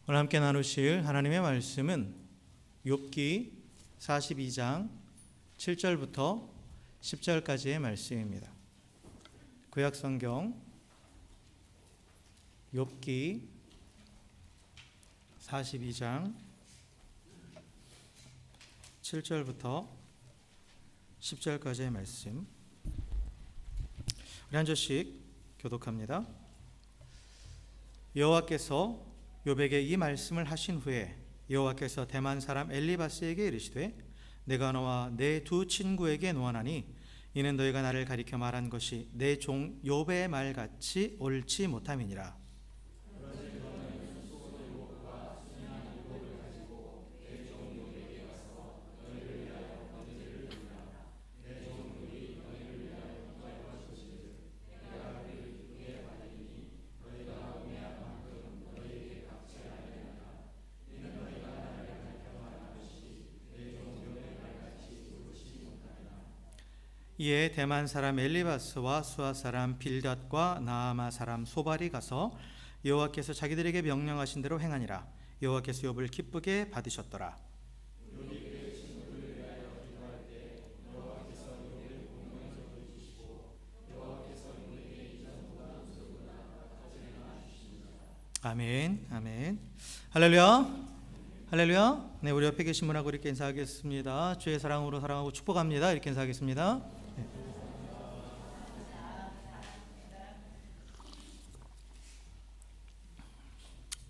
오늘 함께 나누실 하나님의 말씀은 욥기 42장 7절부터 10절까지의 말씀입니다. 구약성경 욥기 42장 7절부터 10절까지의 말씀, 우리 한 절씩 교독합니다. 여호와께서 욥에게 이 말씀을 하신 후에 여호와께서 대만 사람 엘리바스에게 이르시되 내가 너와 내 두 친구에게 노하나니 이는 너희가 나를 가리켜 말한 것이 내 종 욥의 말같이 옳지 못함이니라. 이에 대만 사람 엘리바스와 수아 사람 빌닷과 나아마 사람 소발이 가서 여호와께서 자기들에게 명령하신 대로 행하니라. 여호와께서 욥을 기쁘게 받으셨더라. 아멘, 아멘. 할렐루야, 할렐루야. 네, 우리 옆에 계신 분하고 이렇게 인사하겠습니다. 주의 사랑으로 사랑하고 축복합니다. 이렇게 인사하겠습니다.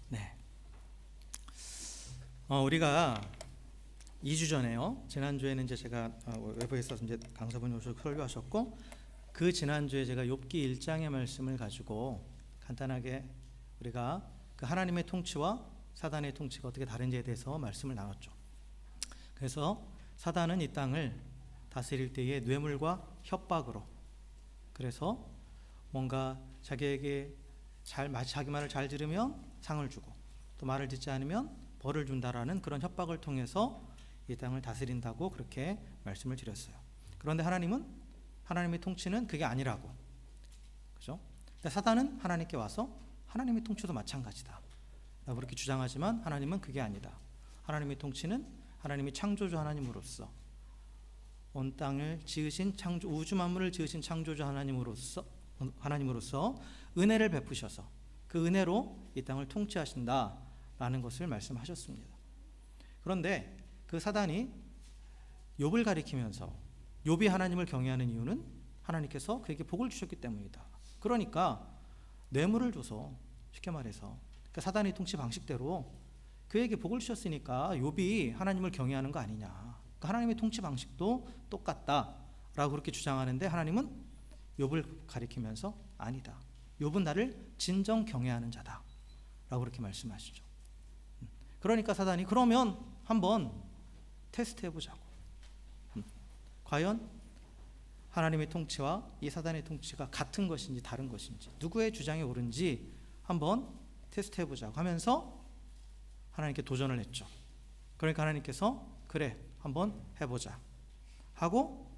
네. 우리가 2주 전에요. 지난주에는 이제 제가 외부에서 이제 강사분이 오셔서 설교하셨고, 그 지난주에 제가 욥기 1장의 말씀을 가지고 간단하게 우리가 그 하나님의 통치와 사단의 통치가 어떻게 다른지에 대해서 말씀을 나눴죠. 그래서 사단은 이 땅을 다스릴 때에 뇌물과 협박으로, 그래서 뭔가 자기에게 자기 말을 잘 들으면 상을 주고 또 말을 듣지 않으면 벌을 준다라는 그런 협박을 통해서 이 땅을 다스린다고 그렇게 말씀을 드렸어요. 그런데 하나님의 통치는 그게 아니라고, 그죠? 근데 사단은 하나님께 와서 하나님의 통치도 마찬가지다 라고 그렇게 주장하지만 하나님은 그게 아니다. 하나님의 통치는 하나님이 창조주 하나님으로서 온 땅을 지으신 우주 만물을 지으신 창조주 하나님으로서 은혜를 베푸셔서 그 은혜로 이 땅을 통치하신다라는 것을 말씀하셨습니다. 그런데 그 사단이 욥을 가리키면서 욥이 하나님을 경외하는 이유는 하나님께서 그에게 복을 주셨기 때문이다. 그러니까 뇌물을 줘서, 쉽게 말해서 그러니까 사단의 통치 방식대로 그에게 복을 주셨으니까 욥이 하나님을 경외하는 거 아니냐, 그러니까 하나님의 통치 방식도 똑같다라고 그렇게 주장하는데 하나님은 욥을 가리키면서 아니다, 욥은 나를 진정 경외하는 자다 라고 그렇게 말씀하시죠. 그러니까 사단이 그러면 한번 테스트 해보자고, 과연 하나님의 통치와 이 사단의 통치가 같은 것인지 다른 것인지, 누구의 주장이 옳은지 한번 테스트 해보자고 하면서 하나님께 도전을 했죠. 그러니까 하나님께서 그래 한번 해보자 하고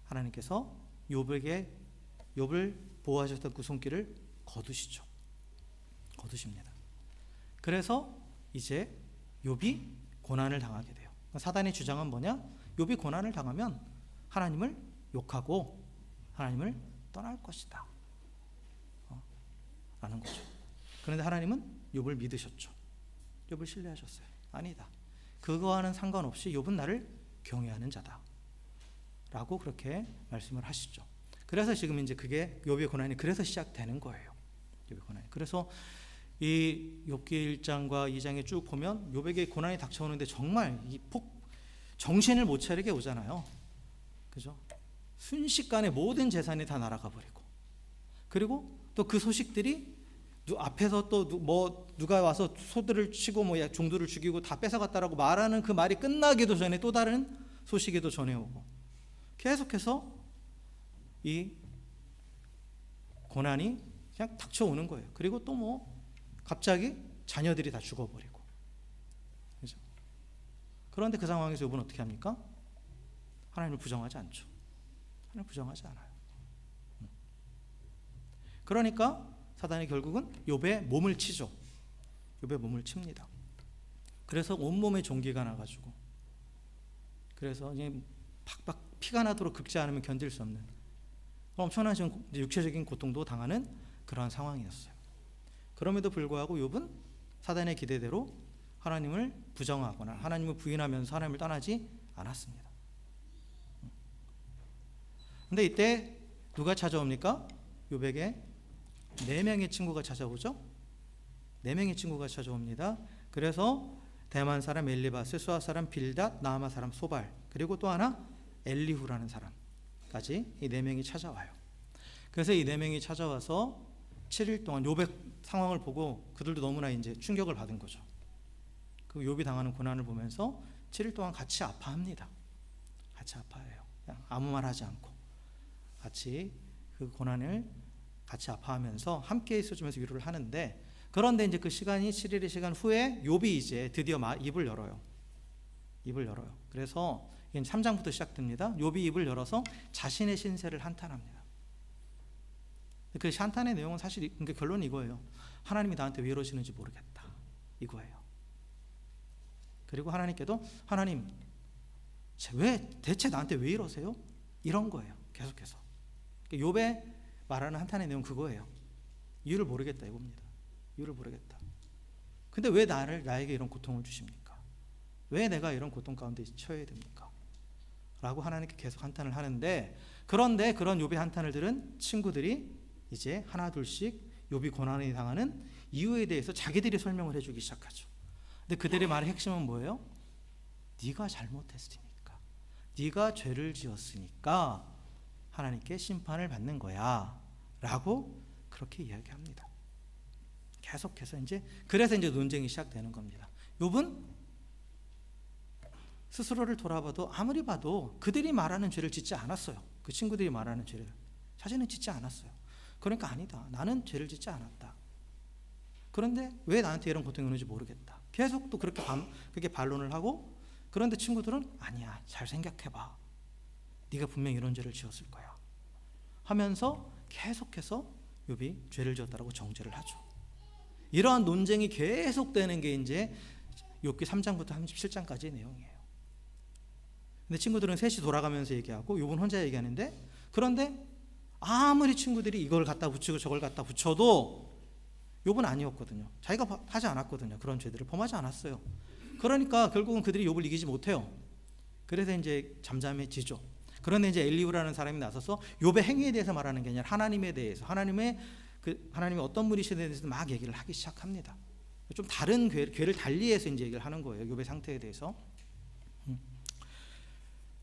하나님께서 욥을 보호하셨던 그 손길을 거두십니다. 그래서 이제 욥이 고난을 당하게 돼요. 사단의 주장은 뭐냐? 욥이 고난을 당하면 하나님을 욕하고 하나님을 떠날 것이다 라는 거죠. 그런데 하나님은 욥을 믿으셨죠. 욥을 신뢰하셨어요. 아니다, 그거와는 상관없이 욥은 나를 경외하는 자다 라고 그렇게 말씀을 하시죠. 그래서 지금 이제 그게 욥의 고난이 그래서 시작되는 거예요. 욥의 고난이. 그래서 이 욥기 1장과 2장에 쭉 보면 욥에게 고난이 닥쳐오는데 정말 정신을 못 차리게 오잖아요. 그죠? 순식간에 모든 재산이 다 날아가 버리고, 그리고 또 그 소식들이 앞에서 또 누가 와서 소들을 치고 종들을 죽이고 다 뺏어갔다라고 말하는 그 말이 끝나기도 전에 또 다른 소식이 또 전해오고, 계속해서 이 고난이 그냥 닥쳐오는 거예요. 그리고 또 갑자기 자녀들이 다 죽어버리고, 그죠? 그런데 그 상황에서 욥은 어떻게 합니까? 하나님을 부정하지 않죠. 하나님을 부정하지 않아요. 그러니까 사단이 결국은 욥의 몸을 치죠. 욥의 몸을 칩니다. 그래서 온몸에 종기가 나가지고, 그래서 이제 팍팍 피가 나도록 긁지 않으면 견딜 수 없는 엄청난 육체적인 고통도 당하는 그러한 상황이었어요. 그럼에도 불구하고 욥은 사단의 기대대로 하나님을 부정하거나 하나님을 부인하면서 하나님을 떠나지 않았습니다. 근데 이때 누가 찾아옵니까? 욥에게 4명의 친구가 찾아오죠. 4명의 친구가 찾아옵니다. 그래서 대만 사람 엘리바스, 수아 사람 빌닷, 나아마 사람 소발, 그리고 또 하나 엘리후라는 사람까지 이 4명이 찾아와요. 그래서 이 4명이 찾아와서 7일 동안 욥의 상황을 보고 그들도 너무나 이제 충격을 받은 거죠. 그 욥이 당하는 고난을 보면서 7일 동안 같이 아파합니다. 같이 아파해요. 그냥 아무 말 하지 않고 같이 그 고난을 같이 아파하면서 함께 있어주면서 위로를 하는데, 그런데 이제 그 시간이 7일의 시간 후에 욥이 이제 드디어 입을 열어요. 입을 열어요. 그래서 3장부터 시작됩니다. 욥이 입을 열어서 자신의 신세를 한탄합니다. 그 한탄의 내용은 사실 그러니까 결론이 이거예요. 하나님이 나한테 왜 이러시는지 모르겠다, 이거예요. 그리고 하나님께도 하나님 왜 대체 나한테 왜 이러세요? 이런 거예요. 계속해서 욥의 말하는 한탄의 내용 그거예요. 이유를 모르겠다 이겁니다. 이유를 모르겠다. 근데 왜 나에게 이런 고통을 주십니까? 왜 내가 이런 고통 가운데 처해야 됩니까? 라고 하나님께 계속 한탄을 하는데, 그런데 그런 욥의 한탄을 들은 친구들이 이제 하나 둘씩 욥이 고난을 당하는 이유에 대해서 자기들이 설명을 해주기 시작하죠. 근데 그들의 말의 핵심은 뭐예요? 네가 잘못했으니까, 네가 죄를 지었으니까 하나님께 심판을 받는 거야 라고 그렇게 이야기합니다. 계속해서 그래서 논쟁이 시작되는 겁니다. 욥은 스스로를 돌아봐도 아무리 봐도 그들이 말하는 죄를 짓지 않았어요. 그 친구들이 말하는 죄를 자신은 짓지 않았어요. 그러니까 아니다, 나는 죄를 짓지 않았다. 그런데 왜 나한테 이런 고통이 오는지 모르겠다. 계속 또 그렇게 반론을 하고, 그런데 친구들은 아니야, 잘 생각해봐, 네가 분명히 이런 죄를 지었을 거야 하면서 계속해서 욥이 죄를 지었다라고 정죄를 하죠. 이러한 논쟁이 계속되는 게 이제 욥기 3장부터 37장까지의 내용이에요. 근데 친구들은 셋이 돌아가면서 얘기하고 욥은 혼자 얘기하는데, 그런데 아무리 친구들이 이걸 갖다 붙이고 저걸 갖다 붙여도 욥은 아니었거든요. 자기가 하지 않았거든요. 그런 죄들을 범하지 않았어요. 그러니까 결국은 그들이 욥을 이기지 못해요. 그래서 이제 잠잠해지죠. 그런데 이제 엘리후라는 사람이 나서서 욥의 행위에 대해서 말하는 게 아니라 하나님에 대해서, 하나님이 어떤 분이시에 대해서 막 얘기를 하기 시작합니다. 좀 다른 궤를 달리해서 이제 얘기를 하는 거예요. 욥의 상태에 대해서.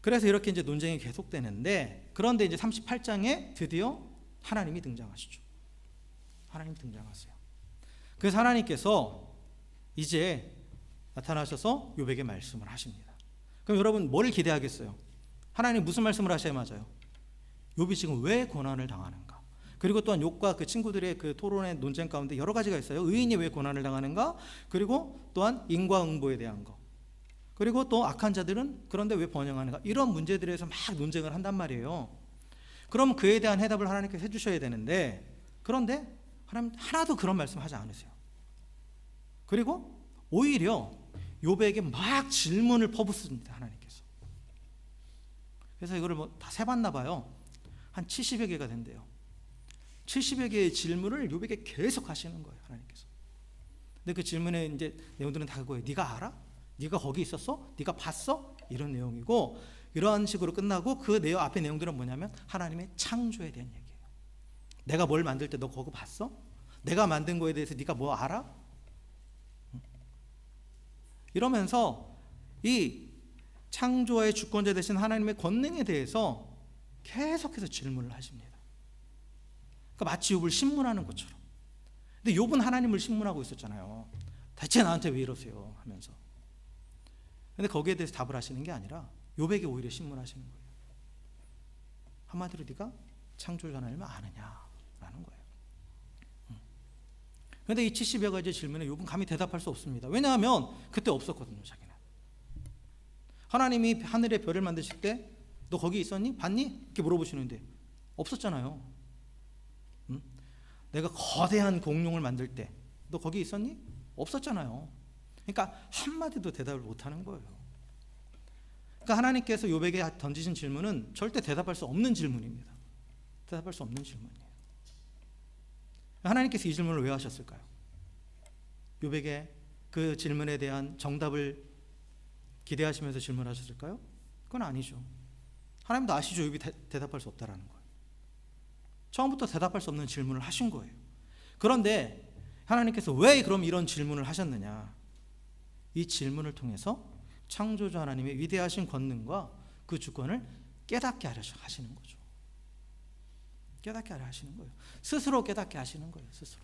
그래서 이렇게 이제 논쟁이 계속되는데, 그런데 이제 38장에 드디어 하나님이 등장하시죠. 하나님 등장하세요. 그래서 하나님께서 이제 나타나셔서 욥에게 말씀을 하십니다. 그럼 여러분 뭘 기대하겠어요? 하나님 무슨 말씀을 하셔야 맞아요? 욥이 지금 왜 고난을 당하는가? 그리고 또한 욥과 그 친구들의 그 토론의 논쟁 가운데 여러 가지가 있어요. 의인이 왜 고난을 당하는가? 그리고 또한 인과응보에 대한 거. 그리고 또 악한 자들은 그런데 왜 번영하는가? 이런 문제들에서 막 논쟁을 한단 말이에요. 그럼 그에 대한 해답을 하나님께서 해주셔야 되는데, 그런데 하나님 하나도 그런 말씀하지 않으세요. 그리고 오히려 욥에게 막 질문을 퍼붓습니다, 하나님께서. 그래서 이거를 다 세봤나 봐요. 한 70여 개가 된대요. 70여 개의 질문을 욥에게 계속 하시는 거예요, 하나님께서. 근데 그 질문의 이제 내용들은 다 그거예요. 네가 알아? 네가 거기 있었어? 네가 봤어? 이런 내용이고, 이러한 식으로 끝나고 그 앞에 내용들은 뭐냐면 하나님의 창조에 대한 얘기예요. 내가 뭘 만들 때 너 그거 봤어? 내가 만든 거에 대해서 네가 뭐 알아? 이러면서 이 창조의 주권자 되신 하나님의 권능에 대해서 계속해서 질문을 하십니다. 그러니까 마치 욥을 신문하는 것처럼. 근데 욥은 하나님을 신문하고 있었잖아요. 대체 나한테 왜 이러세요? 하면서. 근데 거기에 대해서 답을 하시는 게 아니라 욥에게 오히려 신문하시는 거예요. 한마디로 네가 창조자 하나님을 아느냐라는 거예요. 그런데 이 70여 가지 질문에 욥은 감히 대답할 수 없습니다. 왜냐하면 그때 없었거든요, 자기는. 하나님이 하늘의 별을 만드실 때 너 거기 있었니? 봤니? 이렇게 물어보시는데 없었잖아요. 내가 거대한 공룡을 만들 때 너 거기 있었니? 없었잖아요. 그러니까 한마디도 대답을 못하는 거예요. 그러니까 하나님께서 욥에게 던지신 질문은 절대 대답할 수 없는 질문입니다. 대답할 수 없는 질문이에요. 하나님께서 이 질문을 왜 하셨을까요? 욥에게 그 질문에 대한 정답을 기대하시면서 질문하셨을까요? 그건 아니죠. 하나님도 아시죠? 욥이 대답할 수 없다라는 거예요. 처음부터 대답할 수 없는 질문을 하신 거예요. 그런데 하나님께서 왜 그럼 이런 질문을 하셨느냐? 이 질문을 통해서 창조주 하나님의 위대하신 권능과 그 주권을 깨닫게 하려 하시는 거죠. 깨닫게 하려 하시는 거예요. 스스로 깨닫게 하시는 거예요. 스스로.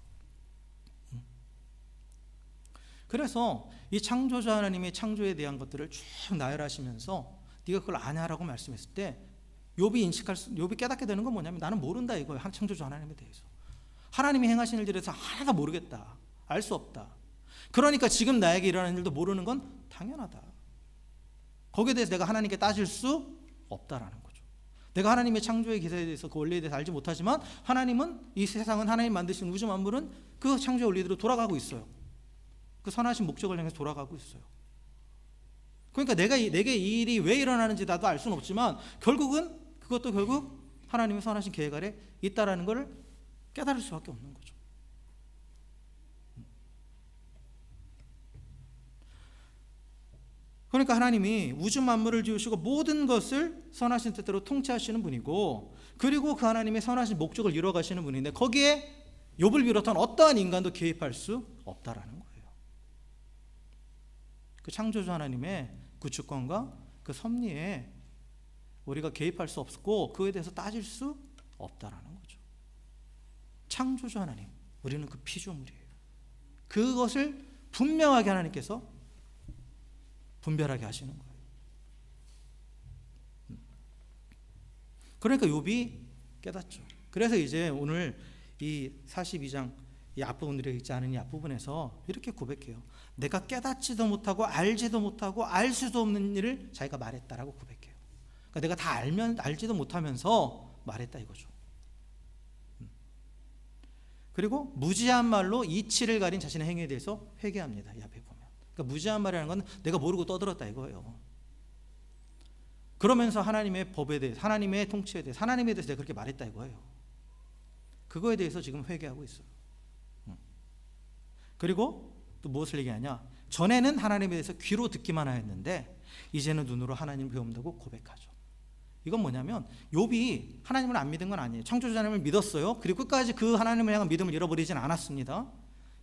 그래서 이 창조주 하나님의 창조에 대한 것들을 쭉 나열하시면서 네가 그걸 아냐라고 말씀했을 때 욥이 깨닫게 되는 건 뭐냐면 나는 모른다 이거예요. 창조주 하나님에 대해서. 하나님이 행하신 일들에 대해서 하나도 모르겠다. 알 수 없다. 그러니까 지금 나에게 일어나는 일도 모르는 건 당연하다. 거기에 대해서 내가 하나님께 따질 수 없다라는 거죠. 내가 하나님의 창조의 기사에 대해서 그 원리에 대해서 알지 못하지만 하나님은 이 세상은 하나님 만드신 우주 만물은 그 창조의 원리대로 돌아가고 있어요. 그 선하신 목적을 향해서 돌아가고 있어요. 그러니까 내게 이 일이 왜 일어나는지 나도 알 수는 없지만 그것도 결국 하나님의 선하신 계획 아래 있다라는 것을 깨달을 수밖에 없는 거죠. 그러니까 하나님이 우주 만물을 지으시고 모든 것을 선하신 뜻대로 통치하시는 분이고, 그리고 그 하나님의 선하신 목적을 이뤄가시는 분인데 거기에 욥을 비롯한 어떠한 인간도 개입할 수 없다라는 거예요. 그 창조주 하나님의 그 주권과 그 섭리에 우리가 개입할 수 없고 그에 대해서 따질 수 없다라는 거죠. 창조주 하나님, 우리는 그 피조물이에요. 그것을 분명하게 하나님께서 분별하게 하시는 거예요. 그러니까 욥이 깨닫죠. 그래서 이제 오늘 이 42장 이 앞부분들에 있지 않은 이 앞부분에서 이렇게 고백해요. 내가 깨닫지도 못하고 알지도 못하고 알 수도 없는 일을 자기가 말했다라고 고백해요. 그러니까 내가 다 알지도 못하면서 말했다 이거죠. 그리고 무지한 말로 이치를 가린 자신의 행위에 대해서 회개합니다. 이 앞에 보면. 그러니까 무지한 말이라는 건 내가 모르고 떠들었다 이거예요. 그러면서 하나님의 법에 대해서, 하나님의 통치에 대해서, 하나님에 대해서 내가 그렇게 말했다 이거예요. 그거에 대해서 지금 회개하고 있어요. 그리고 또 무엇을 얘기하냐? 전에는 하나님에 대해서 귀로 듣기만 하였는데 이제는 눈으로 하나님을 배운다고 고백하죠. 이건 뭐냐면 욥이 하나님을 안 믿은 건 아니에요. 창조주 하나님을 믿었어요. 그리고 끝까지 그 하나님을 향한 믿음을 잃어버리진 않았습니다.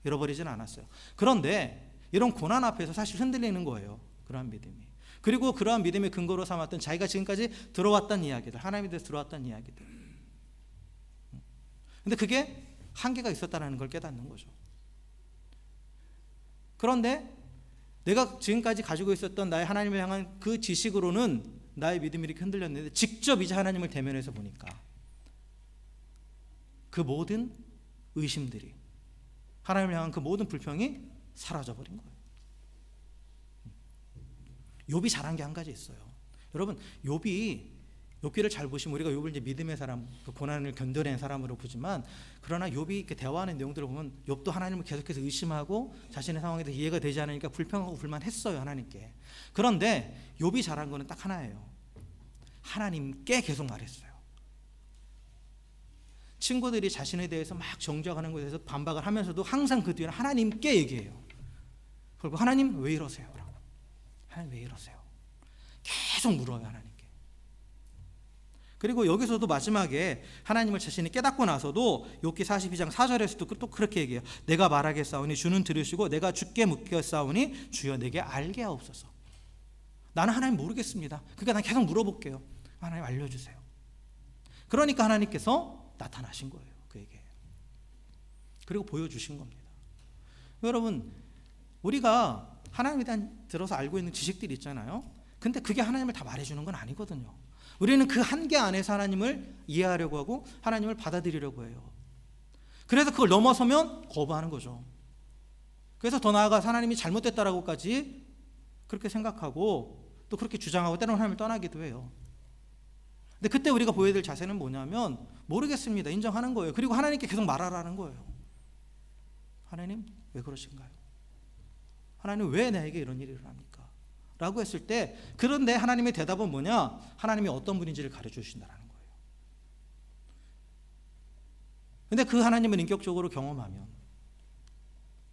잃어버리진 않았어요. 그런데 이런 고난 앞에서 사실 흔들리는 거예요. 그러한 믿음이. 그리고 그러한 믿음의 근거로 삼았던 자기가 지금까지 들어왔던 이야기들, 하나님에 대해서 들어왔던 이야기들. 근데 그게 한계가 있었다는 걸 깨닫는 거죠. 그런데 내가 지금까지 가지고 있었던 나의 하나님을 향한 그 지식으로는 나의 믿음이 이렇게 흔들렸는데 직접 이제 하나님을 대면해서 보니까 그 모든 의심들이, 하나님을 향한 그 모든 불평이 사라져버린 거예요. 욥이 잘한 게 한 가지 있어요. 여러분, 욥기를 잘 보시면 우리가 욥을 이제 믿음의 사람, 그 고난을 견뎌낸 사람으로 보지만, 그러나 욥이 이렇게 대화하는 내용들을 보면 욥도 하나님을 계속해서 의심하고 자신의 상황에 대해서 이해가 되지 않으니까 불평하고 불만했어요, 하나님께. 그런데 욥이 잘한 거는 딱 하나예요. 하나님께 계속 말했어요. 친구들이 자신에 대해서 막 정죄하는 것에 대해서 반박을 하면서도 항상 그 뒤에는 하나님께 얘기해요. 그리고 하나님 왜 이러세요? 라고. 하나님 왜 이러세요? 계속 물어요, 하나님께. 그리고 여기서도 마지막에 하나님을 자신이 깨닫고 나서도 욥기 42장 4절에서도 또 그렇게 얘기해요. 내가 말하겠사오니 주는 들으시고 내가 주께 묻겠사오니 주여 내게 알게 하옵소서. 나는 하나님 모르겠습니다. 그러니까 난 계속 물어볼게요. 하나님 알려주세요. 그러니까 하나님께서 나타나신 거예요, 그에게. 그리고 보여주신 겁니다. 여러분, 우리가 하나님에 대한 들어서 알고 있는 지식들이 있잖아요. 근데 그게 하나님을 다 말해주는 건 아니거든요. 우리는 그 한계 안에서 하나님을 이해하려고 하고 하나님을 받아들이려고 해요. 그래서 그걸 넘어서면 거부하는 거죠. 그래서 더 나아가 하나님이 잘못됐다라고까지 그렇게 생각하고 또 그렇게 주장하고 때로는 하나님을 떠나기도 해요. 근데 그때 우리가 보여야 될 자세는 뭐냐면 모르겠습니다. 인정하는 거예요. 그리고 하나님께 계속 말하라는 거예요. 하나님 왜 그러신가요? 하나님 왜 나에게 이런 일이 일어납니까? 라고 했을 때, 그런데 하나님의 대답은 뭐냐? 하나님이 어떤 분인지를 가르쳐 주신다는 거예요. 근데 그 하나님을 인격적으로 경험하면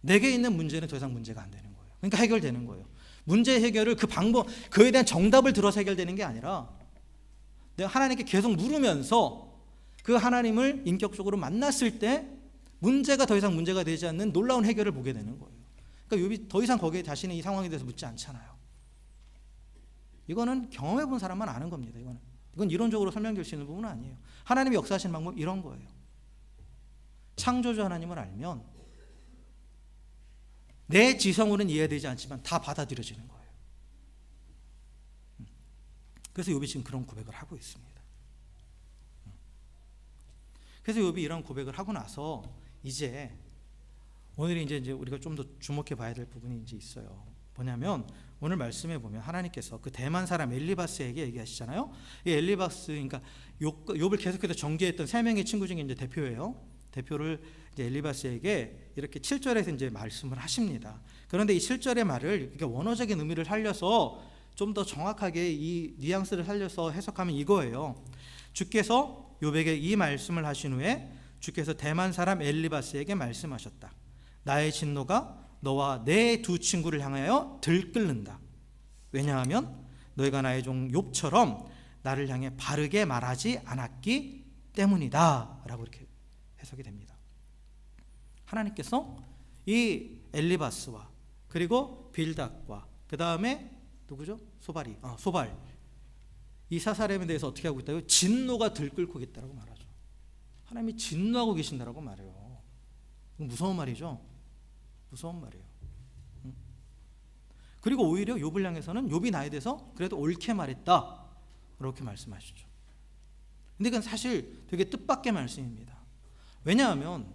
내게 있는 문제는 더 이상 문제가 안 되는 거예요. 그러니까 해결되는 거예요. 문제 해결을 그 방법, 그에 대한 정답을 들어서 해결되는 게 아니라 내가 하나님께 계속 물으면서 그 하나님을 인격적으로 만났을 때 문제가 더 이상 문제가 되지 않는 놀라운 해결을 보게 되는 거예요. 그러니까 욥이 더 이상 거기에 자신의 이 상황에 대해서 묻지 않잖아요. 이거는 경험해 본 사람만 아는 겁니다. 이건 이론적으로 설명될 수 있는 부분은 아니에요. 하나님이 역사하시는 방법 이런 거예요. 창조주 하나님을 알면 내 지성으로는 이해되지 않지만 다 받아들여지는 거예요. 그래서 욥이 지금 그런 고백을 하고 있습니다. 그래서 욥이 이런 고백을 하고 나서 이제 오늘 이제 우리가 좀 더 주목해 봐야 될 부분이 이제 있어요. 뭐냐면 오늘 말씀에 보면 하나님께서 그 대만 사람 엘리바스에게 얘기하시잖아요. 이 엘리바스, 그러니까 욥을 계속해서 정죄했던 세 명의 친구 중에 이제 대표를 이제 엘리바스에게 이렇게 7절에서 이제 말씀을 하십니다. 그런데 이 7절의 말을 원어적인 의미를 살려서 좀 더 정확하게 이 뉘앙스를 살려서 해석하면 이거예요. 주께서 욥에게 이 말씀을 하신 후에 주께서 대만 사람 엘리바스에게 말씀하셨다. 나의 진노가 너와 내 두 친구를 향하여 들끓는다. 왜냐하면 너희가 나의 종 욥처럼 나를 향해 바르게 말하지 않았기 때문이다 라고 이렇게 해석이 됩니다. 하나님께서 이 엘리바스와 그리고 빌닷과 그 다음에 누구죠? 소발 이 사사람에 대해서 어떻게 하고 있다고요? 진노가 들끓고 있다고 말하죠. 하나님이 진노하고 계신다라고 말해요. 무서운 말이죠. 무서운 말이에요. 그리고 오히려 욥을 향해서는 욥이 나에 대해서 그래도 옳게 말했다 이렇게 말씀하시죠. 근데 그건 사실 되게 뜻밖의 말씀입니다. 왜냐하면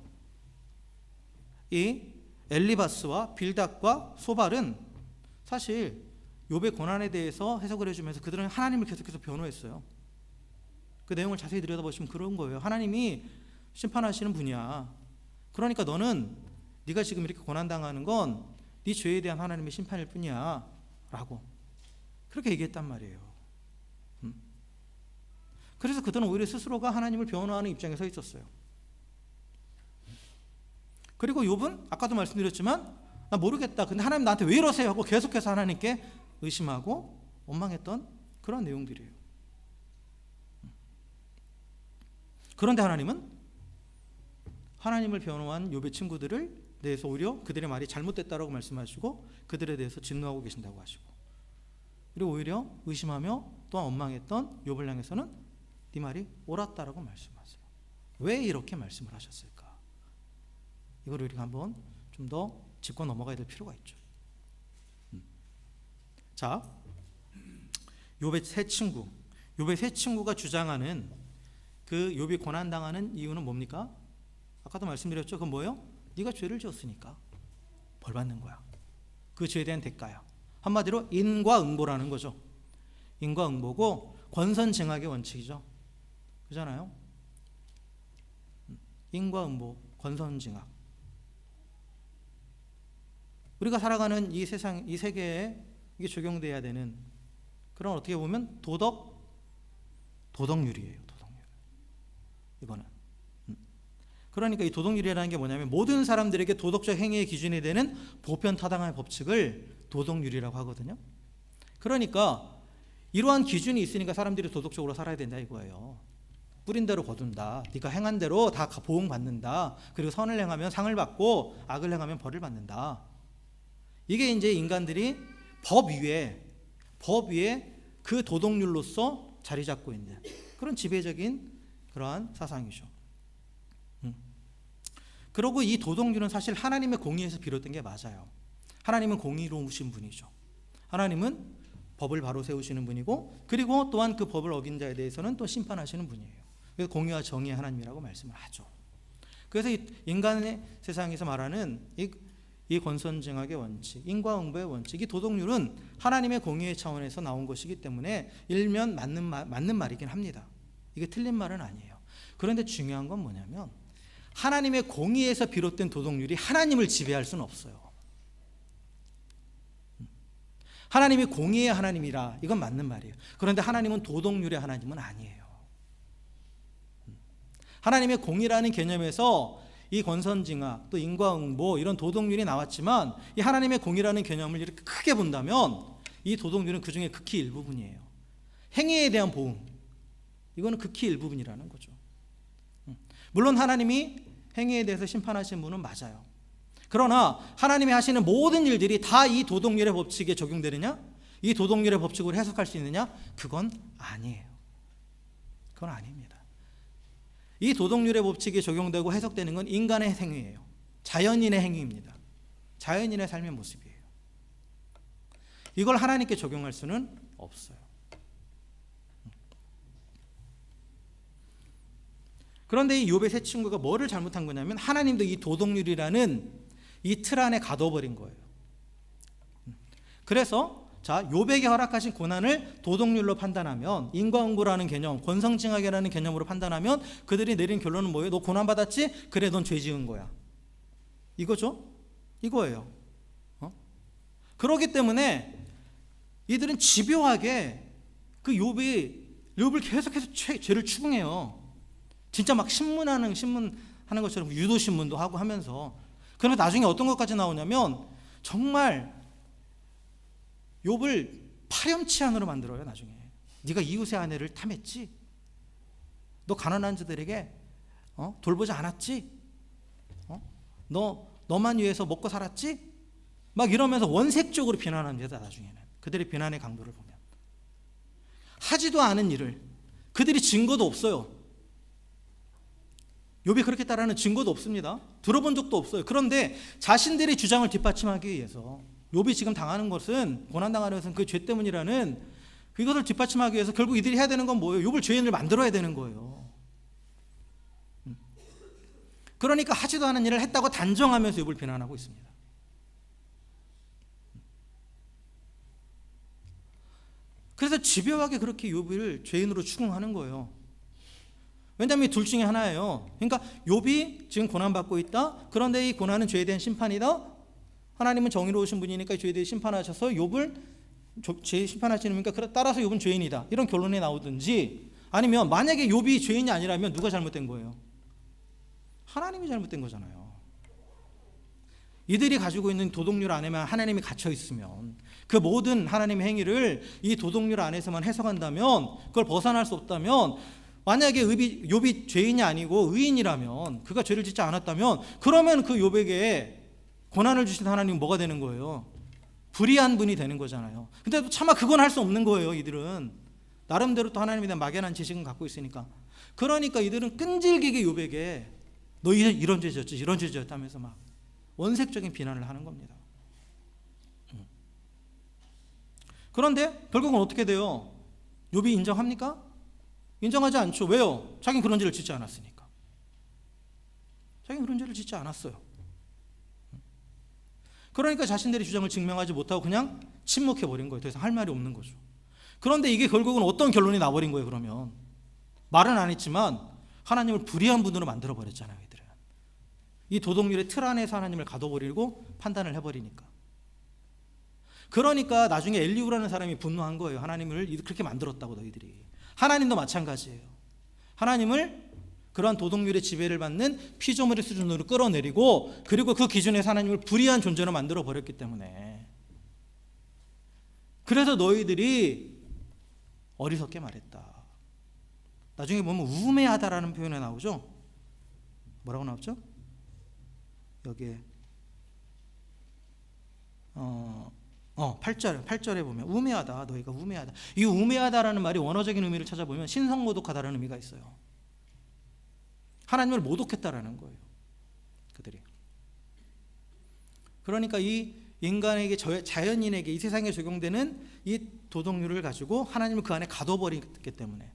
이 엘리바스와 빌닷과 소발은 사실 욥의 고난에 대해서 해석을 해주면서 그들은 하나님을 계속해서 변호했어요. 그 내용을 자세히 들여다보시면 그런 거예요. 하나님이 심판하시는 분이야. 그러니까 너는 네가 지금 이렇게 고난당하는 건 네 죄에 대한 하나님의 심판일 뿐이야 라고 그렇게 얘기했단 말이에요. 그래서 그들은 오히려 스스로가 하나님을 변호하는 입장에 서 있었어요. 그리고 욥은 아까도 말씀드렸지만 나 모르겠다, 근데 하나님 나한테 왜 이러세요 하고 계속해서 하나님께 의심하고 원망했던 그런 내용들이에요. 그런데 하나님은 하나님을 변호한 욥의 친구들을 대해서 오히려 그들의 말이 잘못됐다라고 말씀하시고 그들에 대해서 진노하고 계신다고 하시고, 그리고 오히려 의심하며 또한 원망했던 욥을 향해서는 네 말이 옳았다라고 말씀하세요. 왜 이렇게 말씀을 하셨을까? 이걸 우리가 한번 좀 더 짚고 넘어가야 될 필요가 있죠. 자, 욥의 세 친구가 주장하는 그 욥이 고난당하는 이유는 뭡니까? 아까도 말씀드렸죠. 그건 뭐예요? 네가 죄를 지었으니까 벌 받는 거야. 그 죄에 대한 대가야. 한마디로 인과응보라는 거죠. 인과응보고 권선징악의 원칙이죠. 그잖아요. 인과응보, 권선징악. 우리가 살아가는 이 세상, 이 세계에 이게 적용돼야 되는 그런, 어떻게 보면 도덕률이에요. 도덕률. 이거는. 그러니까 이 도덕률이라는 게 뭐냐면 모든 사람들에게 도덕적 행위의 기준이 되는 보편타당한 법칙을 도덕률이라고 하거든요. 그러니까 이러한 기준이 있으니까 사람들이 도덕적으로 살아야 된다 이거예요. 뿌린 대로 거둔다. 네가 행한 대로 다 보응받는다. 그리고 선을 행하면 상을 받고 악을 행하면 벌을 받는다. 이게 이제 인간들이 법 위에 그 도덕률로서 자리 잡고 있는 그런 지배적인 그러한 사상이죠. 그리고 이 도덕률은 사실 하나님의 공의에서 비롯된 게 맞아요. 하나님은 공의로우신 분이죠. 하나님은 법을 바로 세우시는 분이고, 그리고 또한 그 법을 어긴 자에 대해서는 또 심판하시는 분이에요. 그래서 공의와 정의의 하나님이라고 말씀을 하죠. 그래서 이 인간의 세상에서 말하는 이 권선징악의 원칙, 인과응보의 원칙, 이 도덕률은 하나님의 공의의 차원에서 나온 것이기 때문에 일면 맞는 말이긴 합니다. 이게 틀린 말은 아니에요. 그런데 중요한 건 뭐냐면 하나님의 공의에서 비롯된 도덕률이 하나님을 지배할 수는 없어요. 하나님이 공의의 하나님이라, 이건 맞는 말이에요. 그런데 하나님은 도덕률의 하나님은 아니에요. 하나님의 공의라는 개념에서 이 권선징악, 또 인과응보, 이런 도덕률이 나왔지만, 이 하나님의 공의라는 개념을 이렇게 크게 본다면 이 도덕률은 그 중에 극히 일부분이에요. 행위에 대한 보응, 이거는 극히 일부분이라는 거죠. 물론 하나님이 행위에 대해서 심판하신 분은 맞아요. 그러나 하나님이 하시는 모든 일들이 다 이 도덕률의 법칙에 적용되느냐? 이 도덕률의 법칙으로 해석할 수 있느냐? 그건 아니에요. 그건 아닙니다. 이 도덕률의 법칙이 적용되고 해석되는 건 인간의 행위예요. 자연인의 행위입니다. 자연인의 삶의 모습이에요. 이걸 하나님께 적용할 수는 없어요. 그런데 이 욥의 세 친구가 뭐를 잘못한 거냐면, 하나님도 이 도덕률이라는 이 틀 안에 가둬버린 거예요. 그래서 욥에게 허락하신 고난을 도덕률로 판단하면, 인과응보라는 개념, 권성징악이라는 개념으로 판단하면 그들이 내린 결론은 뭐예요? 너 고난받았지? 그래, 넌 죄 지은 거야. 이거죠? 이거예요. 그렇기 때문에 이들은 집요하게 그 욥을 계속해서 죄를 추궁해요. 진짜 막 신문하는 것처럼 유도신문도 하고 하면서. 그러면 나중에 어떤 것까지 나오냐면, 정말 욥을 파렴치한으로 만들어요. 나중에 네가 이웃의 아내를 탐했지? 너 가난한 자들에게 돌보지 않았지? 너만 위해서 먹고 살았지? 막 이러면서 원색적으로 비난합니다. 나중에는 그들의 비난의 강도를 보면, 하지도 않은 일을, 그들이 증거도 없어요. 욥이 그렇게 따라하는 증거도 없습니다. 들어본 적도 없어요. 그런데 자신들의 주장을 뒷받침하기 위해서, 욥이 지금 당하는 것은, 고난당하는 것은 그 죄 때문이라는 그것을 뒷받침하기 위해서 결국 이들이 해야 되는 건 뭐예요? 욥을 죄인을 만들어야 되는 거예요. 그러니까 하지도 않은 일을 했다고 단정하면서 욥을 비난하고 있습니다. 그래서 집요하게 그렇게 욥을 죄인으로 추궁하는 거예요. 왜냐하면 둘 중에 하나예요. 그러니까 욥이 지금 고난받고 있다. 그런데 이 고난은 죄에 대한 심판이다. 하나님은 정의로우신 분이니까 죄에 대해 심판하셔서 욥을 죄 심판하시는 거니까 따라서 욥은 죄인이다. 이런 결론이 나오든지, 아니면 만약에 욥이 죄인이 아니라면 누가 잘못된 거예요? 하나님이 잘못된 거잖아요. 이들이 가지고 있는 도덕률 안에만 하나님이 갇혀 있으면, 그 모든 하나님의 행위를 이 도덕률 안에서만 해석한다면, 그걸 벗어날 수 없다면, 만약에 욥이 죄인이 아니고 의인이라면, 그가 죄를 짓지 않았다면, 그러면 그 욥에게 고난을 주신 하나님은 뭐가 되는 거예요? 불의한 분이 되는 거잖아요. 근데 차마 그건 할 수 없는 거예요. 이들은 나름대로 또 하나님에 대한 막연한 지식은 갖고 있으니까. 그러니까 이들은 끈질기게 욥에게 너 이런 죄 지었지, 이런 죄 지었다면서 막 원색적인 비난을 하는 겁니다. 그런데 결국은 어떻게 돼요? 욥이 인정합니까? 인정하지 않죠. 왜요? 자기는 그런 죄를 짓지 않았으니까. 자기는 그런 죄를 짓지 않았어요. 그러니까 자신들의 주장을 증명하지 못하고 그냥 침묵해버린 거예요. 더 이상 할 말이 없는 거죠. 그런데 이게 결국은 어떤 결론이 나버린 거예요. 그러면 말은 안 했지만 하나님을 불의한 분으로 만들어버렸잖아요. 이들은 이 도덕률의 틀 안에서 하나님을 가둬버리고 판단을 해버리니까. 그러니까 나중에 엘리후라는 사람이 분노한 거예요. 하나님을 그렇게 만들었다고 너희들이. 하나님도 마찬가지예요. 하나님을 그러한 도덕률의 지배를 받는 피조물의 수준으로 끌어내리고, 그리고 그 기준에서 하나님을 불의한 존재로 만들어 버렸기 때문에, 그래서 너희들이 어리석게 말했다. 나중에 보면 우매하다라는 표현이 나오죠. 뭐라고 나오죠? 여기에 8절에 보면 우매하다, 너희가 우매하다. 이 우매하다라는 말이 원어적인 의미를 찾아보면 신성모독하다라는 의미가 있어요. 하나님을 모독했다라는 거예요. 그들이. 그러니까 이 인간에게, 자연인에게, 이 세상에 적용되는 이 도덕률을 가지고 하나님을 그 안에 가둬버리기 때문에,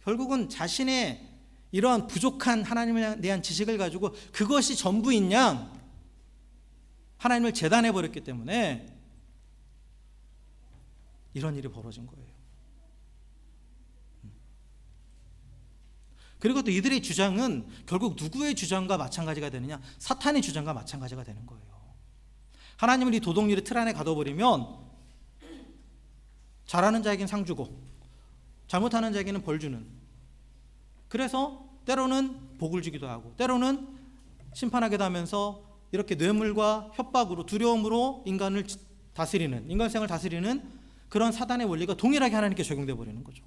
결국은 자신의 이러한 부족한 하나님에 대한 지식을 가지고 그것이 전부인 양 하나님을 재단해버렸기 때문에 이런 일이 벌어진 거예요. 그리고 또 이들의 주장은 결국 누구의 주장과 마찬가지가 되느냐? 사탄의 주장과 마찬가지가 되는 거예요. 하나님을 이 도덕률의 틀 안에 가둬버리면 잘하는 자에게는 상 주고 잘못하는 자에게는 벌 주는, 그래서 때로는 복을 주기도 하고 때로는 심판하기도 하면서 이렇게 뇌물과 협박으로 두려움으로 인간을 다스리는, 인간생을 다스리는 그런 사단의 원리가 동일하게 하나님께 적용되어 버리는 거죠.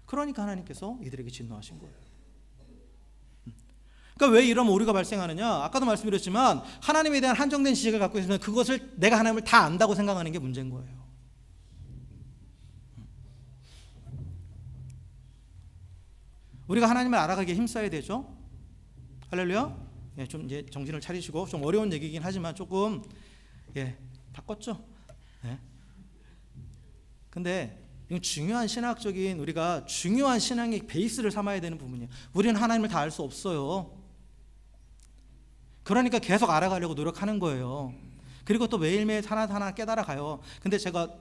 그러니까 하나님께서 이들에게 진노하신 거예요. 그러니까 왜 이런 오류가 발생하느냐? 아까도 말씀드렸지만 하나님에 대한 한정된 지식을 갖고 있으면 그것을 내가 하나님을 다 안다고 생각하는 게 문제인 거예요. 우리가 하나님을 알아가기에 힘써야 되죠. 할렐루야. 예, 좀 이제 정신을 차리시고, 좀 어려운 얘기긴 하지만 조금 바꿨죠. 예. 근데 이건 중요한 신학적인, 우리가 중요한 신앙의 베이스를 삼아야 되는 부분이에요. 우리는 하나님을 다 알 수 없어요. 그러니까 계속 알아가려고 노력하는 거예요. 그리고 또 매일매일 하나하나 깨달아가요. 근데 제가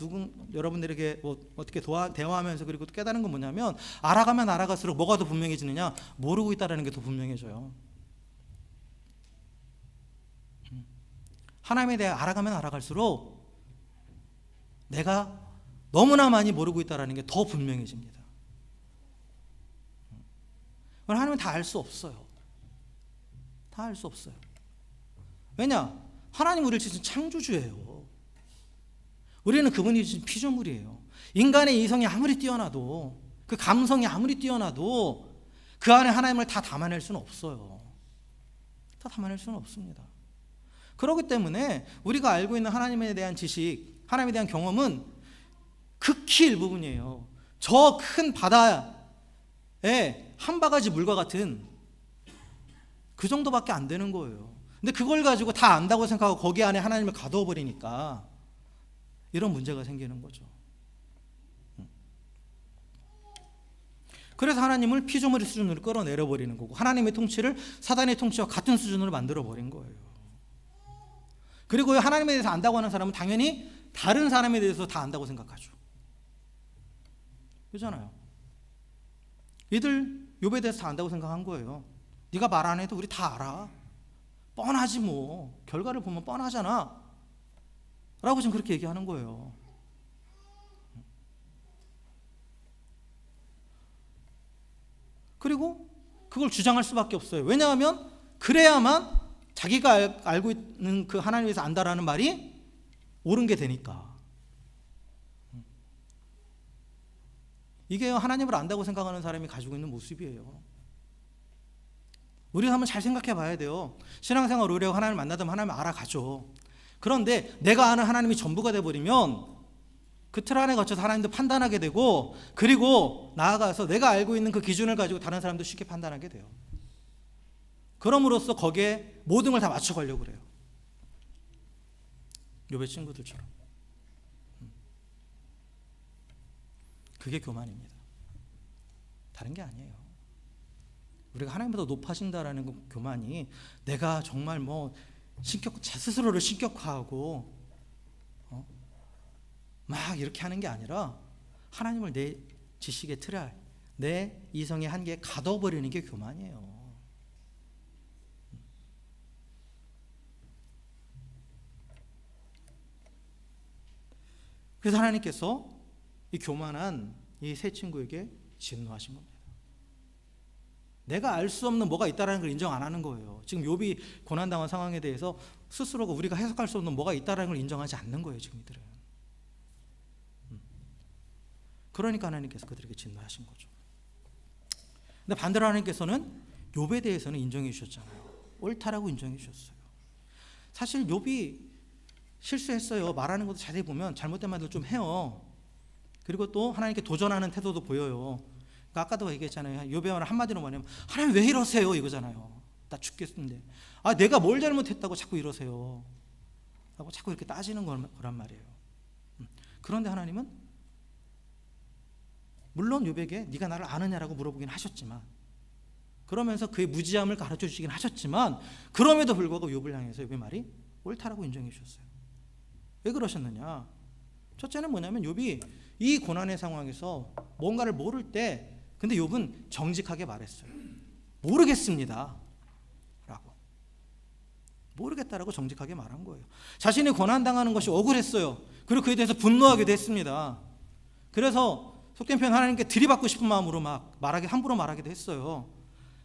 여러분들에게 어떻게 대화하면서 그리고 또 깨달은 건 뭐냐면, 알아가면 알아갈수록 뭐가 더 분명해지느냐? 모르고 있다는 게 더 분명해져요. 하나님에 대해 알아가면 알아갈수록 내가 너무나 많이 모르고 있다는 게 더 분명해집니다. 하나님은 다 알 수 없어요. 다 알 수 없어요. 왜냐? 하나님 우리를 지은 창조주예요. 우리는 그분이 주신 피조물이에요. 인간의 이성이 아무리 뛰어나도, 그 감성이 아무리 뛰어나도 그 안에 하나님을 다 담아낼 수는 없어요. 다 담아낼 수는 없습니다. 그렇기 때문에 우리가 알고 있는 하나님에 대한 지식, 하나님에 대한 경험은 극히 일부분이에요. 저 큰 바다에 한 바가지 물과 같은 그 정도밖에 안 되는 거예요. 근데 그걸 가지고 다 안다고 생각하고 거기 안에 하나님을 가두어 버리니까 이런 문제가 생기는 거죠. 그래서 하나님을 피조물의 수준으로 끌어내려 버리는 거고, 하나님의 통치를 사단의 통치와 같은 수준으로 만들어 버린 거예요. 그리고 하나님에 대해서 안다고 하는 사람은 당연히 다른 사람에 대해서 다 안다고 생각하죠. 그렇잖아요. 이들 욥에 대해서 다 안다고 생각한 거예요. 네가 말 안 해도 우리 다 알아. 뻔하지 뭐. 결과를 보면 뻔하잖아. 라고 지금 그렇게 얘기하는 거예요. 그리고 그걸 주장할 수밖에 없어요. 왜냐하면 그래야만 자기가 알고 있는 그 하나님에서 안다라는 말이 옳은 게 되니까. 이게 하나님을 안다고 생각하는 사람이 가지고 있는 모습이에요. 우리가 한번 잘 생각해 봐야 돼요. 신앙생활 오래 하고 하나님을 만나다 보면 하나님을 알아가죠. 그런데 내가 아는 하나님이 전부가 돼버리면 그 틀 안에 갇혀서 하나님도 판단하게 되고, 그리고 나아가서 내가 알고 있는 그 기준을 가지고 다른 사람도 쉽게 판단하게 돼요. 그럼으로써 거기에 모든 걸 다 맞춰가려고 그래요. 욥의 친구들처럼. 그게 교만입니다. 다른 게 아니에요. 우리가 하나님보다 높아진다라는 그 교만이 내가 정말 제 스스로를 신격화하고 막 이렇게 하는 게 아니라 하나님을 내 지식의 틀에, 내 이성의 한계에 가둬버리는 게 교만이에요. 그래서 하나님께서 이 교만한 이 세 친구에게 진노하신 겁니다. 내가 알 수 없는 뭐가 있다는 걸 인정 안 하는 거예요. 지금 욥이 고난당한 상황에 대해서 스스로가 우리가 해석할 수 없는 뭐가 있다는 걸 인정하지 않는 거예요. 지금 이들은. 그러니까 하나님께서 그들에게 진노하신 거죠. 근데 반대로 하나님께서는 욥에 대해서는 인정해 주셨잖아요. 옳다라고 인정해 주셨어요. 사실 욥이 실수했어요. 말하는 것도 자세히 보면 잘못된 말도 좀 해요. 그리고 또 하나님께 도전하는 태도도 보여요. 그러니까 아까도 얘기했잖아요. 욥의 말 한마디로 뭐냐면 하나님 왜 이러세요 이거잖아요. 나 죽겠는데 내가 뭘 잘못했다고 자꾸 이러세요 라고 자꾸 이렇게 따지는 거란 말이에요. 그런데 하나님은 물론 욥에게 네가 나를 아느냐라고 물어보긴 하셨지만, 그러면서 그의 무지함을 가르쳐 주시긴 하셨지만, 그럼에도 불구하고 욥을 향해서 욥의 말이 옳다라고 인정해 주셨어요. 왜 그러셨느냐? 첫째는 뭐냐면 욥이 이 고난의 상황에서 뭔가를 모를 때, 근데 욥은 정직하게 말했어요. 모르겠습니다 라고. 모르겠다라고 정직하게 말한 거예요. 자신이 고난당하는 것이 억울했어요. 그리고 그에 대해서 분노하게 됐습니다. 그래서 속된 표현 하나님께 들이받고 싶은 마음으로 막 함부로 말하기도 했어요.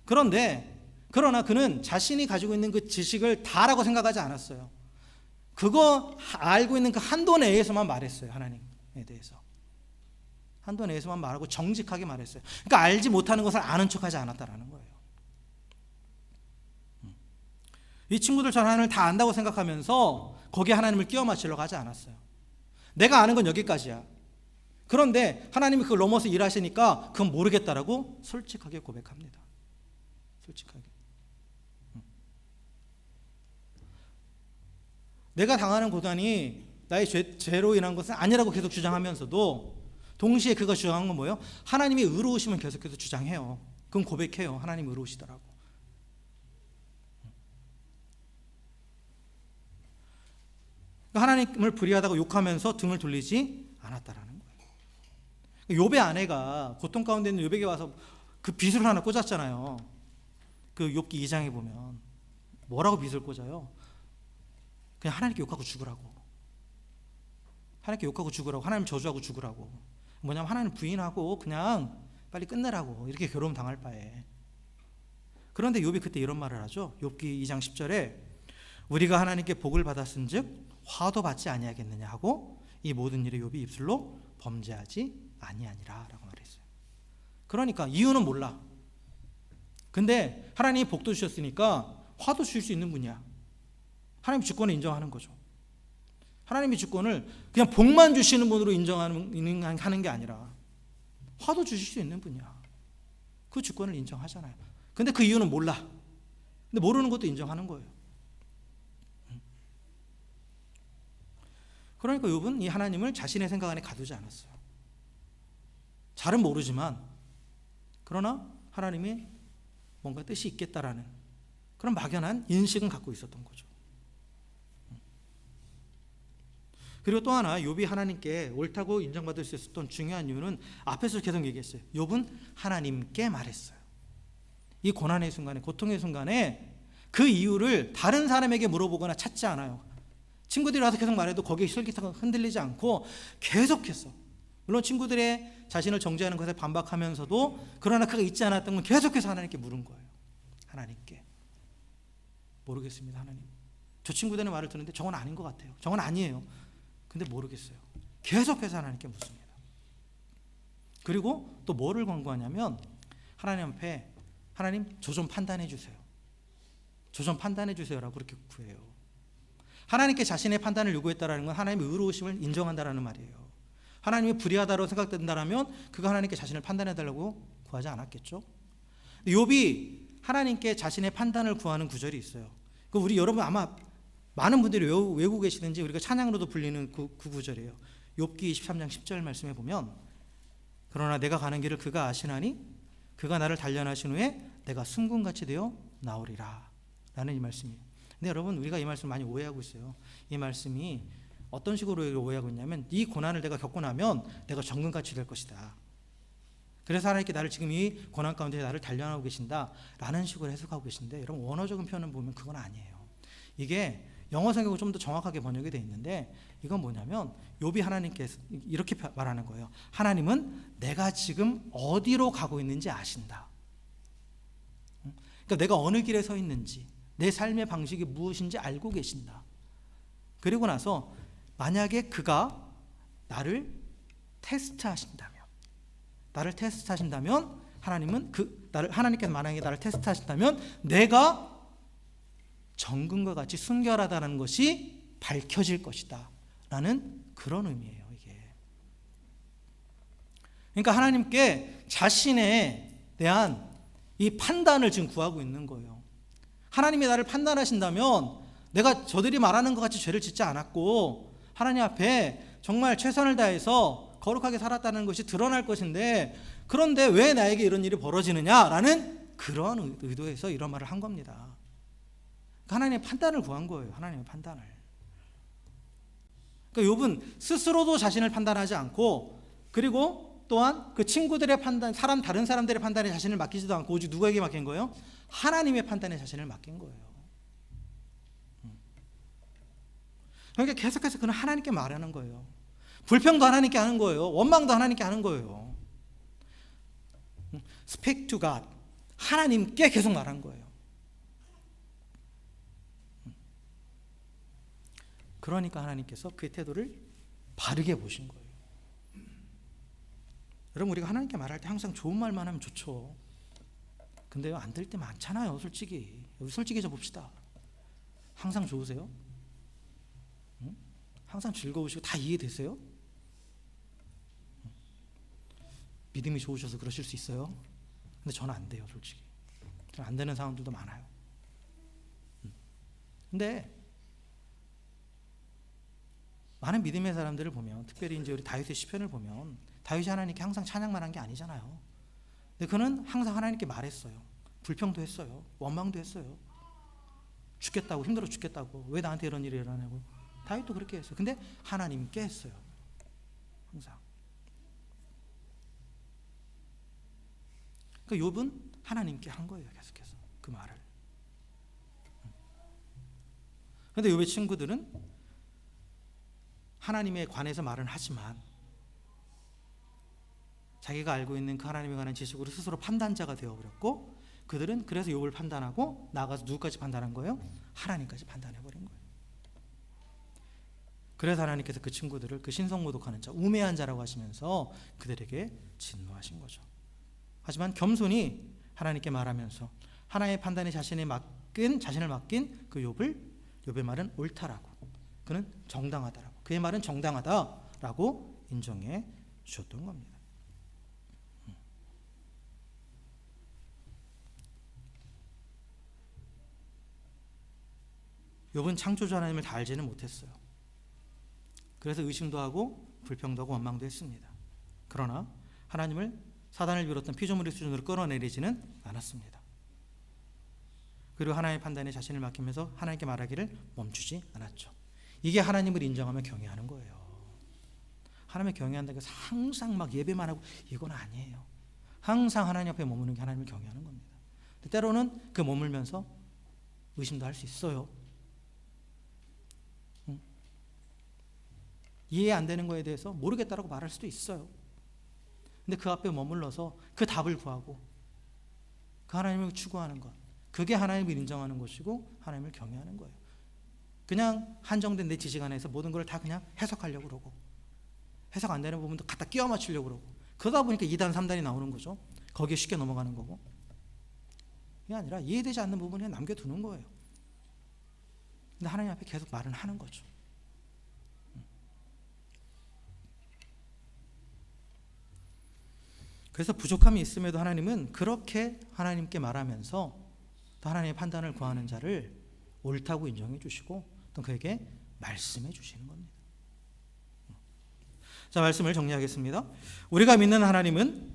그러나 그는 자신이 가지고 있는 그 지식을 다라고 생각하지 않았어요. 그거 알고 있는 그 한도 내에서만 말했어요. 하나님에 대해서 한도 내에서만 말하고 정직하게 말했어요. 그러니까 알지 못하는 것을 아는 척하지 않았다라는 거예요. 이 친구들처럼 하나님을 다 안다고 생각하면서 거기에 하나님을 끼워 맞추려고 하지 않았어요. 내가 아는 건 여기까지야. 그런데 하나님이 그걸 넘어서 일하시니까 그건 모르겠다라고 솔직하게 고백합니다. 솔직하게. 내가 당하는 고난이 나의 죄로 인한 것은 아니라고 계속 주장하면서도 동시에 그가 주장한 건 뭐예요? 하나님이 의로우시면 계속해서 주장해요. 그건 고백해요. 하나님이 의로우시더라고. 하나님을 불의하다고 욕하면서 등을 돌리지 않았다라는 거예요. 욥의 아내가 고통 가운데 있는 욥에게 와서 그 빗을 하나 꽂았잖아요. 그 욥기 2장에 보면 뭐라고 빗을 꽂아요? 그냥 하나님께 욕하고 죽으라고. 하나님께 욕하고 죽으라고. 하나님 저주하고 죽으라고. 뭐냐면 하나님 부인하고 그냥 빨리 끝내라고. 이렇게 괴로움 당할 바에. 그런데 욥이 그때 이런 말을 하죠. 욥기 2장 10절에 우리가 하나님께 복을 받았은즉 화도 받지 아니하겠느냐 하고 이 모든 일에 욥이 입술로 범죄하지 아니하니라 라고 말했어요. 그러니까 이유는 몰라. 근데 하나님이 복도 주셨으니까 화도 주실 수 있는 분이야. 하나님 주권을 인정하는 거죠. 하나님의 주권을 그냥 복만 주시는 분으로 인정하는 게 아니라 화도 주실 수 있는 분이야. 그 주권을 인정하잖아요. 근데 그 이유는 몰라. 근데 모르는 것도 인정하는 거예요. 그러니까 욥은 이 하나님을 자신의 생각 안에 가두지 않았어요. 잘은 모르지만 그러나 하나님이 뭔가 뜻이 있겠다라는 그런 막연한 인식은 갖고 있었던 거죠. 그리고 또 하나 욥이 하나님께 옳다고 인정받을 수 있었던 중요한 이유는 앞에서 계속 얘기했어요. 욥은 하나님께 말했어요. 이 고난의 순간에, 고통의 순간에 그 이유를 다른 사람에게 물어보거나 찾지 않아요. 친구들이 와서 계속 말해도 거기에 솔깃하고 흔들리지 않고 계속했어. 물론 친구들의 자신을 정죄하는 것에 반박하면서도 그러나 그가 잊지 않았던 건 계속해서 하나님께 물은 거예요. 하나님께. 모르겠습니다, 하나님. 저 친구들의 말을 듣는데 저건 아닌 것 같아요. 저건 아니에요. 근데 모르겠어요. 계속해서 하나님께 묻습니다. 그리고 또 뭐를 권고하냐면 하나님 앞에 하나님 저 좀 판단해 주세요. 저 좀 판단해 주세요라고 그렇게 구해요. 하나님께 자신의 판단을 요구했다라는 건 하나님의 의로우심을 인정한다라는 말이에요. 하나님이 불의하다고 생각된다라면 그가 하나님께 자신을 판단해달라고 구하지 않았겠죠. 욥이 하나님께 자신의 판단을 구하는 구절이 있어요. 그 우리 여러분 아마 많은 분들이 외우고 계시든지 우리가 찬양으로도 불리는 그 구절이에요. 욥기 23장 10절 말씀에 보면 그러나 내가 가는 길을 그가 아시나니 그가 나를 단련하신 후에 내가 숨군같이 되어 나오리라 라는 이 말씀이에요. 근데 여러분 우리가 이 말씀 많이 오해하고 있어요. 이 말씀이 어떤 식으로 오해하고 있냐면 이 고난을 내가 겪고 나면 내가 정금같이 될 것이다. 그래서 하나님께 나를 지금 이 고난 가운데 나를 단련하고 계신다 라는 식으로 해석하고 계신데 여러분 원어적인 표현을 보면 그건 아니에요. 이게 영어 성경은 좀 더 정확하게 번역이 되어 있는데 이건 뭐냐면 욥이 하나님께서 이렇게 말하는 거예요. 하나님은 내가 지금 어디로 가고 있는지 아신다. 그러니까 내가 어느 길에 서 있는지 내 삶의 방식이 무엇인지 알고 계신다. 그리고 나서 만약에 그가 나를 테스트하신다면 하나님은 하나님께서 만약에 나를 테스트하신다면 내가 정금과 같이 순결하다는 것이 밝혀질 것이다 라는 그런 의미예요. 이게 그러니까 하나님께 자신에 대한 이 판단을 지금 구하고 있는 거예요. 하나님이 나를 판단하신다면 내가 저들이 말하는 것 같이 죄를 짓지 않았고 하나님 앞에 정말 최선을 다해서 거룩하게 살았다는 것이 드러날 것인데 그런데 왜 나에게 이런 일이 벌어지느냐라는 그런 의도에서 이런 말을 한 겁니다. 하나님의 판단을 구한 거예요. 하나님의 판단을. 그러니까 욥은 스스로도 자신을 판단하지 않고 그리고 또한 그 친구들의 판단, 다른 사람들의 판단에 자신을 맡기지도 않고 오직 누구에게 맡긴 거예요? 하나님의 판단에 자신을 맡긴 거예요. 그러니까 계속해서 그는 하나님께 말하는 거예요. 불평도 하나님께 하는 거예요. 원망도 하나님께 하는 거예요. Speak to God. 하나님께 계속 말한 거예요. 그러니까 하나님께서 그의 태도를 바르게 보신 거예요. 여러분, 우리가 하나님께 말할 때 항상 좋은 말만 하면 좋죠. 근데요, 안 될 때 많잖아요. 솔직히. 우리 솔직해져 봅시다. 항상 좋으세요? 항상 즐거우시고 다 이해되세요? 믿음이 좋으셔서 그러실 수 있어요. 근데 저는 안 돼요, 솔직히. 저는 안 되는 상황들도 많아요. 근데 많은 믿음의 사람들을 보면, 특별히 이제 우리 다윗의 시편을 보면, 다윗이 하나님께 항상 찬양만 한 게 아니잖아요. 근데 그는 항상 하나님께 말했어요. 불평도 했어요. 원망도 했어요. 죽겠다고, 힘들어 죽겠다고, 왜 나한테 이런 일이 일어나냐고. 다윗도 그렇게 했어요. 근데 하나님께 했어요. 항상. 그러니까 욥은 하나님께 한 거예요. 계속해서 그 말을. 그런데 욥의 친구들은 하나님에 관해서 말은 하지만 자기가 알고 있는 그 하나님에 관한 지식으로 스스로 판단자가 되어버렸고, 그들은 그래서 욥을 판단하고 나아가서 누구까지 판단한 거예요? 하나님까지 판단해버린 거예요. 그래서 하나님께서 그 친구들을 그 신성모독하는 자, 우매한 자라고 하시면서 그들에게 진노하신 거죠. 하지만 겸손히 하나님께 말하면서 하나님의 판단에 자신을 맡긴 그 욥의 말은 옳다라고, 그는 정당하다라고, 그의 말은 정당하다라고 인정해 주셨던 겁니다. 욥은 창조주 하나님을 다 알지는 못했어요. 그래서 의심도 하고 불평도 하고 원망도 했습니다. 그러나 하나님을 사단을 비롯한 피조물의 수준으로 끌어내리지는 않았습니다. 그리고 하나님의 판단에 자신을 맡기면서 하나님께 말하기를 멈추지 않았죠. 이게 하나님을 인정하며 경외하는 거예요. 하나님을 경외한다는 것은 항상 막 예배만 하고 이건 아니에요. 항상 하나님 앞에 머무는 게 하나님을 경외하는 겁니다. 때로는 그 머물면서 의심도 할 수 있어요. 이해 안 되는 거에 대해서 모르겠다라고 말할 수도 있어요. 근데 그 앞에 머물러서 그 답을 구하고 그 하나님을 추구하는 것, 그게 하나님을 인정하는 것이고 하나님을 경외하는 거예요. 그냥 한정된 내 지식 안에서 모든 걸 다 그냥 해석하려고 그러고, 해석 안 되는 부분도 갖다 끼워 맞추려고 그러고, 그러다 보니까 2단 3단이 나오는 거죠. 거기에 쉽게 넘어가는 거고. 이게 아니라 이해되지 않는 부분에 남겨두는 거예요. 근데 하나님 앞에 계속 말은 하는 거죠. 그래서 부족함이 있음에도 하나님은 그렇게 하나님께 말하면서 또 하나님의 판단을 구하는 자를 옳다고 인정해 주시고 또 그에게 말씀해 주시는 겁니다. 자, 말씀을 정리하겠습니다. 우리가 믿는 하나님은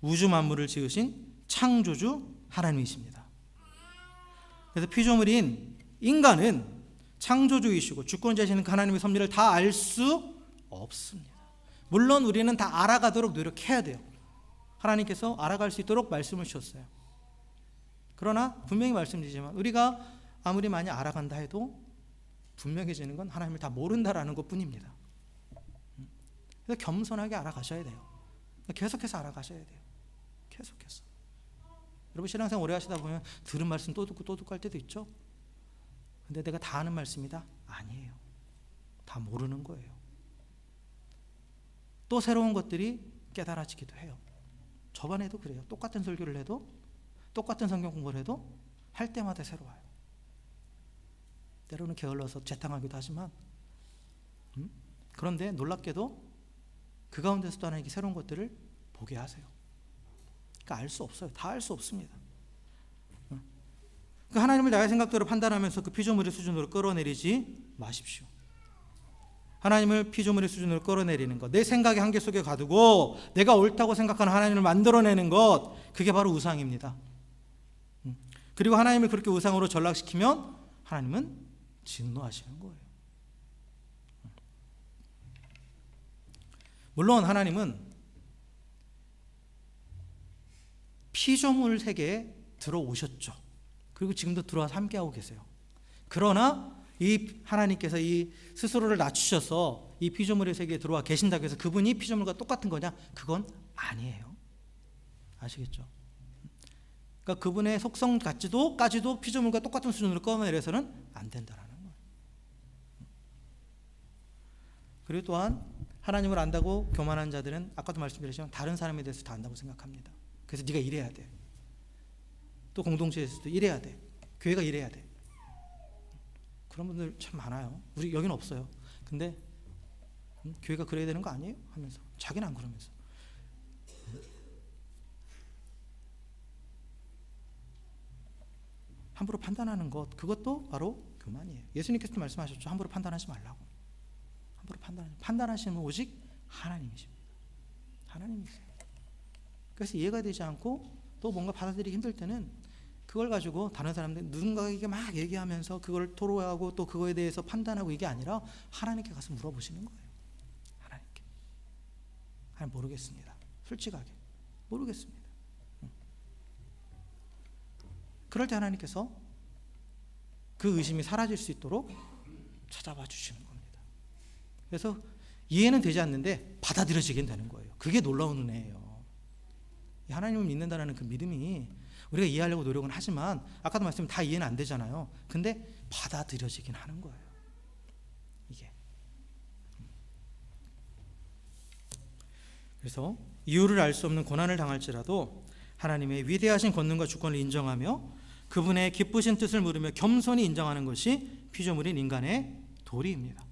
우주 만물을 지으신 창조주 하나님이십니다. 그래서 피조물인 인간은 창조주이시고 주권자이신 하나님의 섭리를 다 알 수 없습니다. 물론 우리는 다 알아가도록 노력해야 돼요. 하나님께서 알아갈 수 있도록 말씀을 주셨어요. 그러나 분명히 말씀드리지만 우리가 아무리 많이 알아간다 해도 분명해지는 건 하나님을 다 모른다라는 것뿐입니다. 그래서 겸손하게 알아가셔야 돼요. 계속해서 알아가셔야 돼요. 계속해서. 여러분 신앙생활 오래 하시다 보면 들은 말씀 또 듣고 또 듣고 할 때도 있죠. 근데 내가 다 아는 말씀이다? 아니에요. 다 모르는 거예요. 또 새로운 것들이 깨달아지기도 해요. 저번에도 그래요. 똑같은 설교를 해도, 똑같은 성경 공부를 해도 할 때마다 새로워요. 때로는 게을러서 재탕하기도 하지만 그런데 놀랍게도 그 가운데서도 하나님께 새로운 것들을 보게 하세요. 그러니까 알 수 없어요. 다 알 수 없습니다. 그 하나님을 나의 생각대로 판단하면서 그 피조물의 수준으로 끌어내리지 마십시오. 하나님을 피조물의 수준으로 끌어내리는 것, 내 생각의 한계 속에 가두고 내가 옳다고 생각하는 하나님을 만들어내는 것, 그게 바로 우상입니다. 그리고 하나님을 그렇게 우상으로 전락시키면 하나님은 진노하시는 거예요. 물론 하나님은 피조물 세계에 들어오셨죠. 그리고 지금도 들어와서 함께하고 계세요. 그러나 이 하나님께서 이 스스로를 낮추셔서 이 피조물의 세계에 들어와 계신다고 해서 그분이 피조물과 똑같은 거냐? 그건 아니에요. 아시겠죠? 그러니까 그분의 속성까지도 피조물과 똑같은 수준으로 꺼내려서는 안 된다라는 거예요. 그리고 또한 하나님을 안다고 교만한 자들은 아까도 말씀드렸지만 다른 사람에 대해서 다 안다고 생각합니다. 그래서 네가 이래야 돼. 또 공동체에서도 이래야 돼. 교회가 이래야 돼. 그런 분들 참 많아요. 우리 여기는 없어요. 근데 교회가 그래야 되는 거 아니에요? 하면서 자기는 안 그러면서. 함부로 판단하는 것, 그것도 바로 교만이에요. 예수님께서도 말씀하셨죠. 함부로 판단하지 말라고. 함부로 판단하시는 분 오직 하나님이십니다. 하나님이세요. 그래서 이해가 되지 않고 또 뭔가 받아들이기 힘들 때는 그걸 가지고 다른 사람들 누군가에게 막 얘기하면서 그걸 토로하고 또 그거에 대해서 판단하고 이게 아니라 하나님께 가서 물어보시는 거예요. 하나님께. 하나님 모르겠습니다. 솔직하게 모르겠습니다. 그럴 때 하나님께서 그 의심이 사라질 수 있도록 찾아와 주시는 겁니다. 그래서 이해는 되지 않는데 받아들여지게 되는 거예요. 그게 놀라운 은혜예요. 하나님을 믿는다는 그 믿음이 우리가 이해하려고 노력은 하지만 아까도 말씀드린 다 이해는 안 되잖아요. 근데 받아들여지긴 하는 거예요. 이게. 그래서 이유를 알 수 없는 고난을 당할지라도 하나님의 위대하신 권능과 주권을 인정하며 그분의 기쁘신 뜻을 물으며 겸손히 인정하는 것이 피조물인 인간의 도리입니다.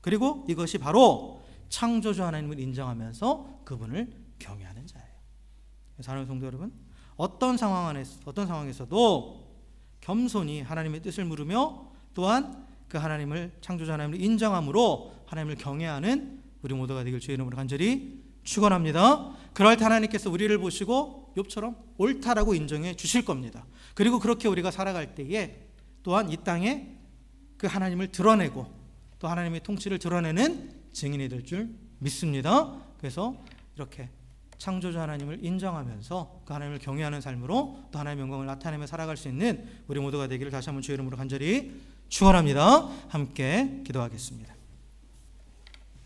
그리고 이것이 바로 창조주 하나님을 인정하면서 그분을 경외하는 자예요. 사랑하는 성도 여러분, 어떤 상황에서도 겸손히 하나님의 뜻을 물으며 또한 그 하나님을 창조주 하나님을 인정함으로 하나님을 경외하는 우리 모두가 되길 주의 이름으로 간절히 축원합니다. 그럴 때 하나님께서 우리를 보시고 욥처럼 옳다라고 인정해 주실 겁니다. 그리고 그렇게 우리가 살아갈 때에 또한 이 땅에 그 하나님을 드러내고 또 하나님의 통치를 드러내는 증인이 될 줄 믿습니다. 그래서 이렇게 창조주 하나님을 인정하면서 그 하나님을 경외하는 삶으로 또 하나님의 영광을 나타내며 살아갈 수 있는 우리 모두가 되기를 다시 한번 주의 이름으로 간절히 축원합니다. 함께 기도하겠습니다.